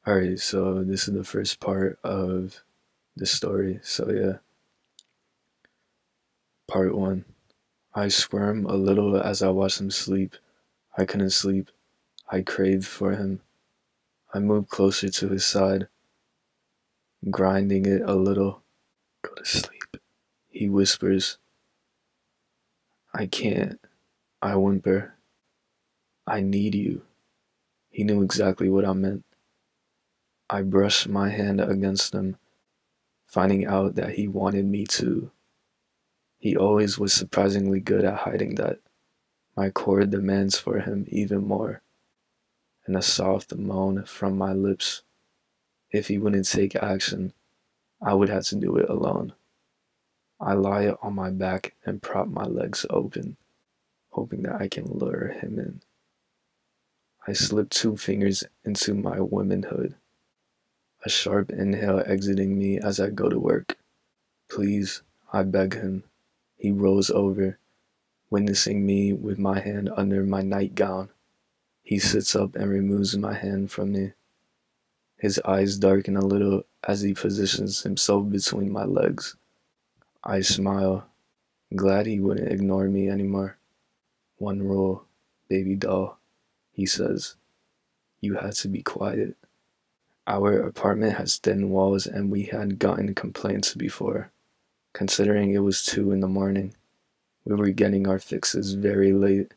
Alright, so this is the first part of the story. So yeah, part one. I squirm a little as I watch him sleep. I couldn't sleep. I craved for him. I moved closer to his side, grinding it a little. Go to sleep. He whispers. I can't. I whimper. I need you. He knew exactly what I meant. I brushed my hand against him, finding out that he wanted me too. He always was surprisingly good at hiding that. My core demands for him even more, and a soft moan from my lips. If he wouldn't take action, I would have to do it alone. I lie on my back and prop my legs open, hoping that I can lure him in. I slip two fingers into my womanhood, a sharp inhale exiting me as I go to work. Please, I beg him. He rolls over, witnessing me with my hand under my nightgown. He sits up and removes my hand from me. His eyes darken a little as he positions himself between my legs. I smile, glad he wouldn't ignore me anymore. One rule, baby doll, he says. You had to be quiet. Our apartment has thin walls and we had gotten complaints before. Considering it was 2 in the morning, we were getting our fixes very late.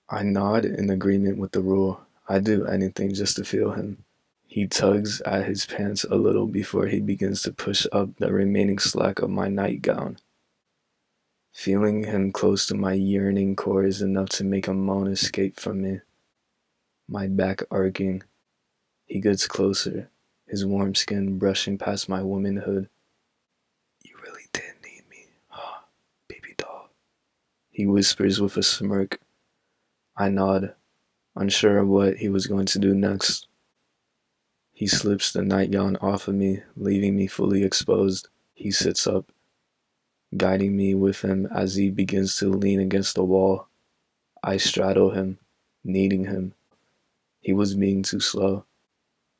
I nod in agreement with the rule. I'd do anything just to feel him. He tugs at his pants a little before he begins to push up the remaining slack of my nightgown. Feeling him close to my yearning core is enough to make a moan escape from me. My back arcing, he gets closer, his warm skin brushing past my womanhood. You really did need me, huh, baby doll? He whispers with a smirk. I nod, unsure of what he was going to do next. He slips the nightgown off of me, leaving me fully exposed. He sits up, guiding me with him as he begins to lean against the wall. I straddle him, needing him. He was being too slow.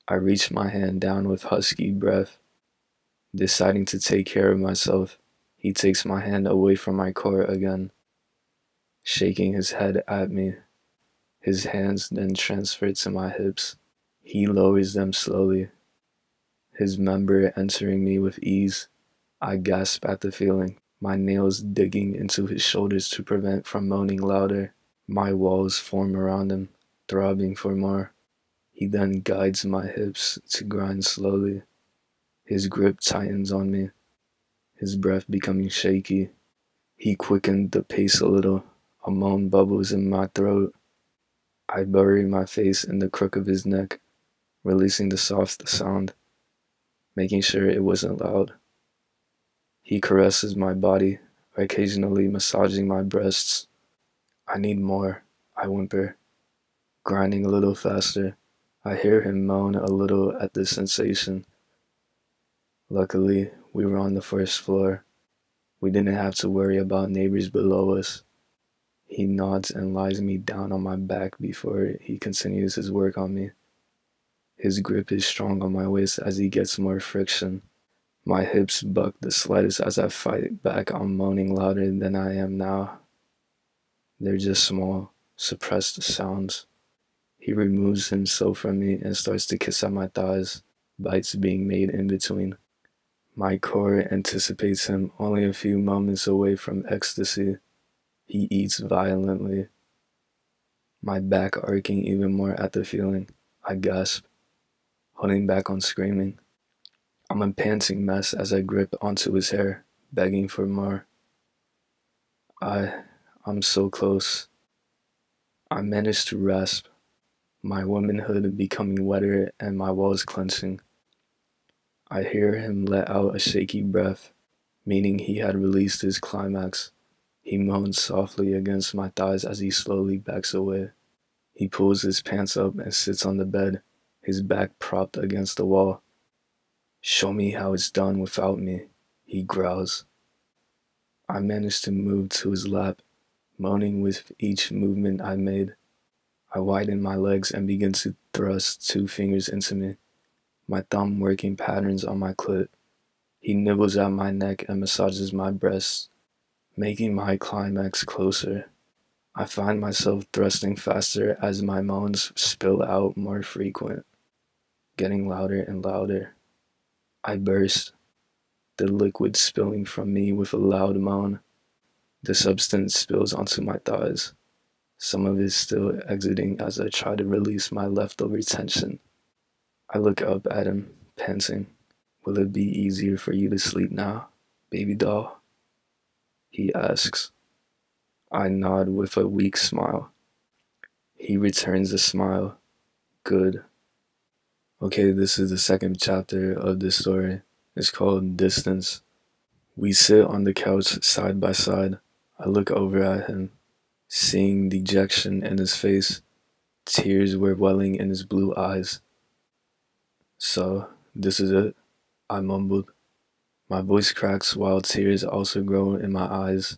I reach my hand down with husky breath. Deciding to take care of myself, he takes my hand away from my core again, shaking his head at me. His hands then transfer to my hips. He lowers them slowly, his member entering me with ease. I gasp at the feeling, my nails digging into his shoulders to prevent from moaning louder. My walls form around him, throbbing for more. He then guides my hips to grind slowly. His grip tightens on me, his breath becoming shaky. He quickened the pace a little. A moan bubbles in my throat. I bury my face in the crook of his neck, releasing the soft sound, making sure it wasn't loud. He caresses my body, occasionally massaging my breasts. I need more, I whimper, grinding a little faster. I hear him moan a little at the sensation. Luckily, we were on the first floor. We didn't have to worry about neighbors below us. He nods and lies me down on my back before he continues his work on me. His grip is strong on my waist as he gets more friction. My hips buck the slightest as I fight back on moaning louder than I am now. They're just small, suppressed sounds. He removes himself from me and starts to kiss at my thighs, bites being made in between. My core anticipates him only a few moments away from ecstasy. He eats violently, my back arcing even more at the feeling. I gasp, holding back on screaming. I'm a panting mess as I grip onto his hair, begging for more. I'm so close. I manage to rasp, my womanhood becoming wetter and my walls clenching. I hear him let out a shaky breath, meaning he had released his climax. He moans softly against my thighs as he slowly backs away. He pulls his pants up and sits on the bed, his back propped against the wall. Show me how it's done without me, he growls. I manage to move to his lap, moaning with each movement I made. I widen my legs and begin to thrust 2 fingers into me, my thumb working patterns on my clit. He nibbles at my neck and massages my breasts, making my climax closer. I find myself thrusting faster as my moans spill out more frequent, getting louder and louder. I burst, the liquid spilling from me with a loud moan. The substance spills onto my thighs, some of it still exiting as I try to release my leftover tension. I look up at him, panting. Will it be easier for you to sleep now, baby doll? He asks. I nod with a weak smile. He returns the smile. Good. Okay, this is the second chapter of this story. It's called Distance. We sit on the couch side by side. I look over at him, seeing dejection in his face. Tears were welling in his blue eyes. So, this is it, I mumbled. My voice cracks while tears also grow in my eyes.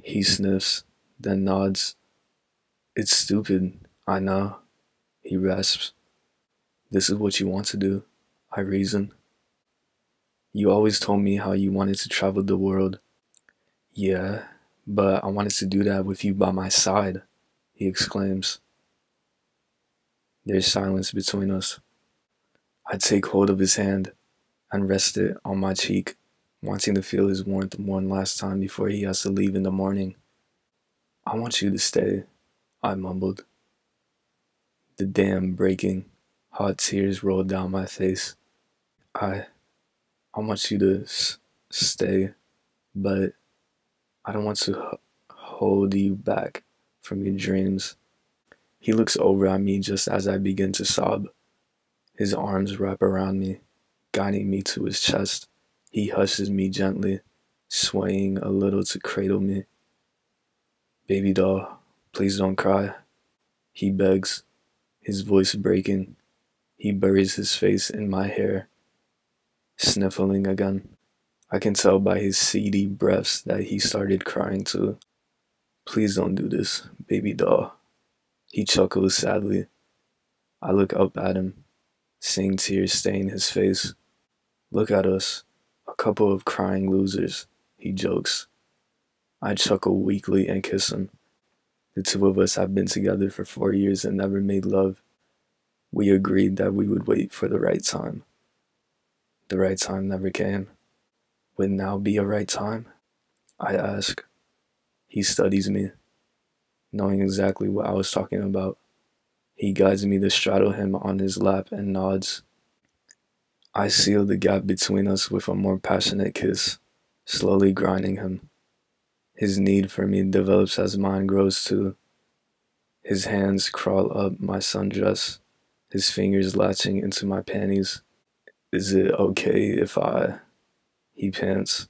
He sniffs, then nods. It's stupid, I know, he rasps. This is what you want to do, I reason. You always told me how you wanted to travel the world. Yeah, but I wanted to do that with you by my side, he exclaims. There's silence between us. I take hold of his hand and rest it on my cheek, wanting to feel his warmth one last time before he has to leave in the morning. I want you to stay, I mumbled. The dam breaking, hot tears rolled down my face. I want you to stay, but I don't want to hold you back from your dreams. He looks over at me just as I begin to sob. His arms wrap around me, guiding me to his chest. He hushes me gently, swaying a little to cradle me. Baby doll, please don't cry, he begs, his voice breaking. He buries his face in my hair, sniffling again. I can tell by his seedy breaths that he started crying too. Please don't do this, baby doll. He chuckles sadly. I look up at him, seeing tears stain his face. Look at us, a couple of crying losers, he jokes. I chuckle weakly and kiss him. The two of us have been together for 4 years and never made love. We agreed that we would wait for the right time. The right time never came. Would now be a right time? I ask. He studies me, knowing exactly what I was talking about. He guides me to straddle him on his lap and nods. I seal the gap between us with a more passionate kiss, slowly grinding him. His need for me develops as mine grows too. His hands crawl up my sundress, his fingers latching into my panties. Is it okay if he pants.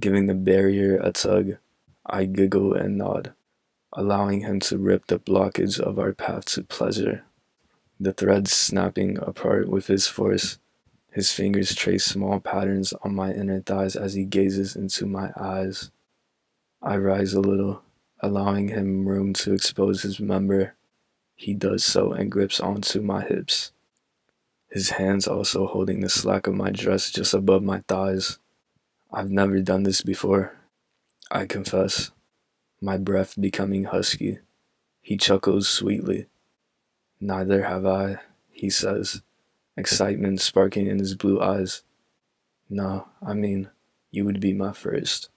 Giving the barrier a tug, I giggle and nod, allowing him to rip the blockage of our path to pleasure. The threads snapping apart with his force, his fingers trace small patterns on my inner thighs as he gazes into my eyes. I rise a little, allowing him room to expose his member. He does so and grips onto my hips, his hands also holding the slack of my dress just above my thighs. I've never done this before, I confess, my breath becoming husky. He chuckles sweetly. Neither have I, he says, excitement sparking in his blue eyes. No, I mean, you would be my first.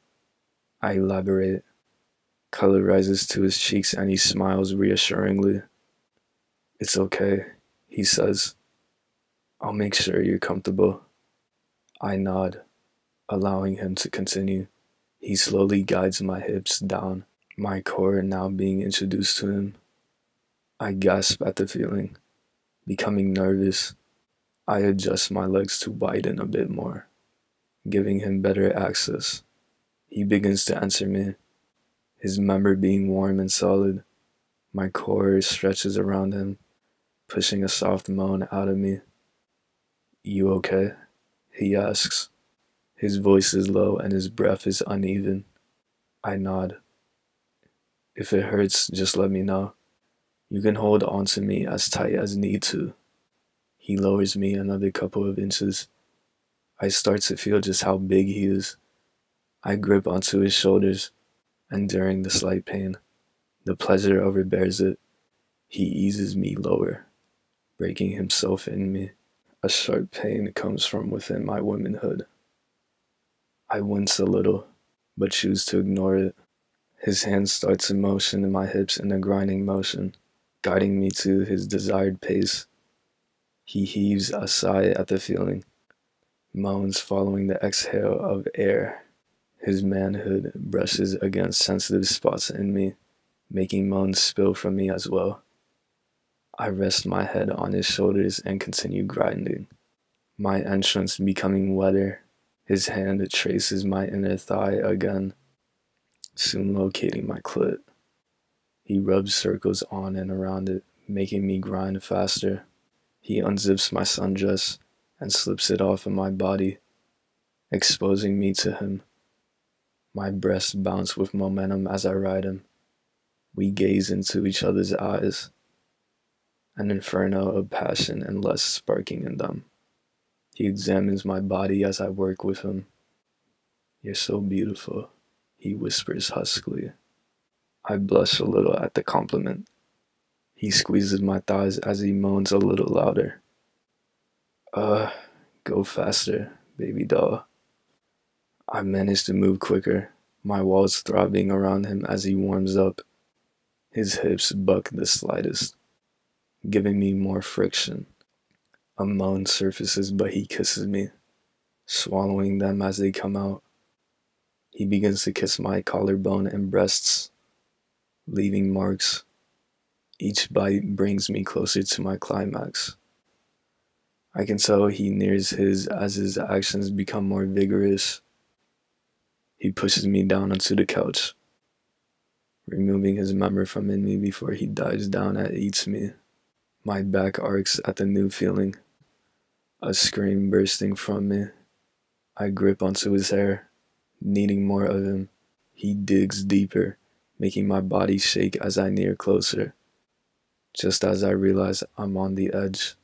I elaborate. Color rises to his cheeks and he smiles reassuringly. It's okay, he says. I'll make sure you're comfortable. I nod, allowing him to continue. He slowly guides my hips down, my core now being introduced to him. I gasp at the feeling, becoming nervous. I adjust my legs to widen a bit more, giving him better access. He begins to answer me, his member being warm and solid. My core stretches around him, pushing a soft moan out of me. You okay? He asks. His voice is low and his breath is uneven. I nod. If it hurts, just let me know. You can hold onto me as tight as need to. He lowers me another couple of inches. I start to feel just how big he is. I grip onto his shoulders, and during the slight pain, the pleasure overbears it. He eases me lower, breaking himself in me. A sharp pain comes from within my womanhood. I wince a little, but choose to ignore it. His hand starts to motion in my hips in a grinding motion, guiding me to his desired pace. He heaves a sigh at the feeling, moans following the exhale of air. His manhood brushes against sensitive spots in me, making moans spill from me as well. I rest my head on his shoulders and continue grinding, my entrance becoming wetter. His hand traces my inner thigh again, soon locating my clit. He rubs circles on and around it, making me grind faster. He unzips my sundress and slips it off of my body, exposing me to him. My breasts bounce with momentum as I ride him. We gaze into each other's eyes, an inferno of passion and lust sparking in them. He examines my body as I work with him. "You're so beautiful," he whispers huskily. I blush a little at the compliment. He squeezes my thighs as he moans a little louder. "Uh, go faster, baby doll." I manage to move quicker, my walls throbbing around him as he warms up. His hips buck the slightest, giving me more friction. A moan surfaces, but he kisses me, swallowing them as they come out. He begins to kiss my collarbone and breasts, leaving marks. Each bite brings me closer to my climax. I can tell he nears his as his actions become more vigorous. He pushes me down onto the couch, removing his member from in me before he dives down and eats me. My back arcs at the new feeling, a scream bursting from me. I grip onto his hair, needing more of him. He digs deeper, making my body shake as I near closer. Just as I realize I'm on the edge,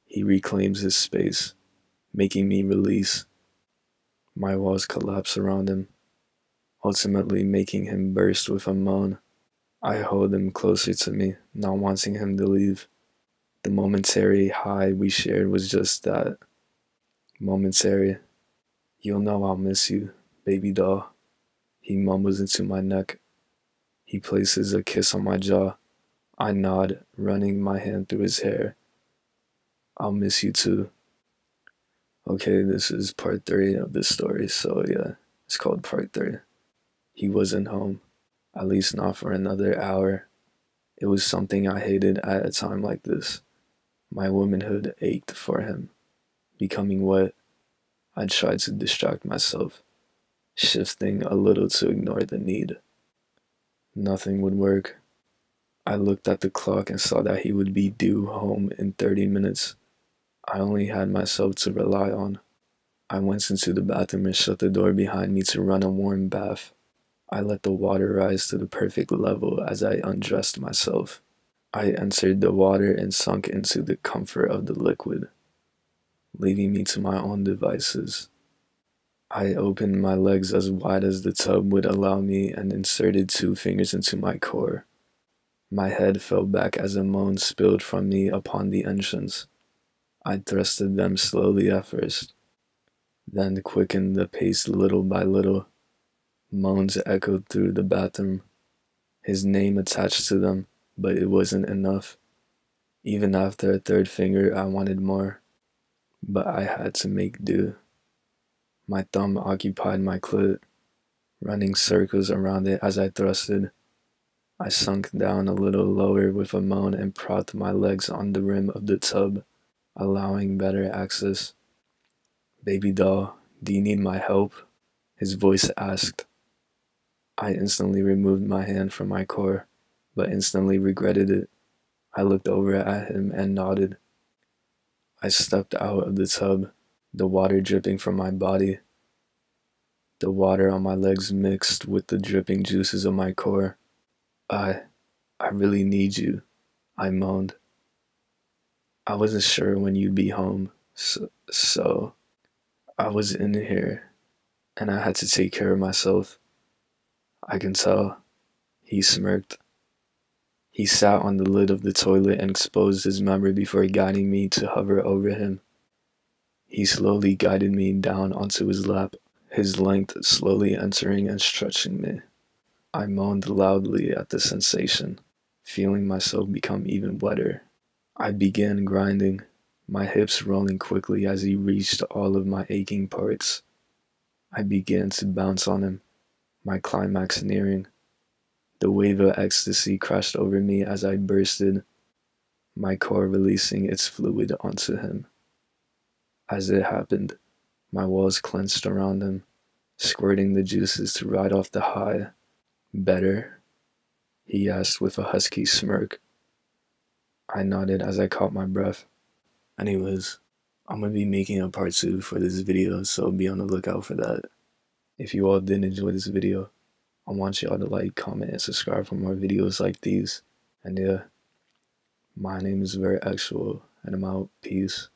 he reclaims his space, making me release. My walls collapse around him, ultimately making him burst with a moan. I hold him closer to me, not wanting him to leave. The momentary high we shared was just that, momentary. "You'll know I'll miss you, baby doll," he mumbles into my neck. He places a kiss on my jaw. I nod, running my hand through his hair. "I'll miss you too." Okay, this is part 3 of this story, so yeah, it's called part 3. He wasn't home, at least not for another hour. It was something I hated at a time like this. My womanhood ached for him. Becoming wet, I tried to distract myself, shifting a little to ignore the need. Nothing would work. I looked at the clock and saw that he would be due home in 30 minutes. I only had myself to rely on. I went into the bathroom and shut the door behind me to run a warm bath. I let the water rise to the perfect level as I undressed myself. I entered the water and sunk into the comfort of the liquid, leaving me to my own devices. I opened my legs as wide as the tub would allow me and inserted 2 fingers into my core. My head fell back as a moan spilled from me upon the entrance. I thrusted them slowly at first, then quickened the pace little by little. Moans echoed through the bathroom, his name attached to them, but it wasn't enough. Even after a 3rd finger, I wanted more, but I had to make do. My thumb occupied my clit, running circles around it as I thrusted. I sunk down a little lower with a moan and propped my legs on the rim of the tub, allowing better access. "Baby doll, do you need my help?" his voice asked. I instantly removed my hand from my core, but instantly regretted it. I looked over at him and nodded. I stepped out of the tub, the water dripping from my body. The water on my legs mixed with the dripping juices of my core. I really need you," I moaned. I wasn't sure when you'd be home, so I was in here, and I had to take care of myself. I can tell. He smirked. He sat on the lid of the toilet and exposed his member before guiding me to hover over him. He slowly guided me down onto his lap, his length slowly entering and stretching me. I moaned loudly at the sensation, feeling myself become even wetter. I began grinding, my hips rolling quickly as he reached all of my aching parts. I began to bounce on him, my climax nearing. The wave of ecstasy crashed over me as I bursted, my core releasing its fluid onto him. As it happened, my walls clenched around him, squirting the juices to ride off the high. Better? He asked with a husky smirk. I nodded as I caught my breath. Anyways, I'm gonna be making a part 2 for this video, so be on the lookout for that. If you all did enjoy this video, I want y'all to like, comment, and subscribe for more videos like these. And yeah, my name is very actual, and I'm out. Peace.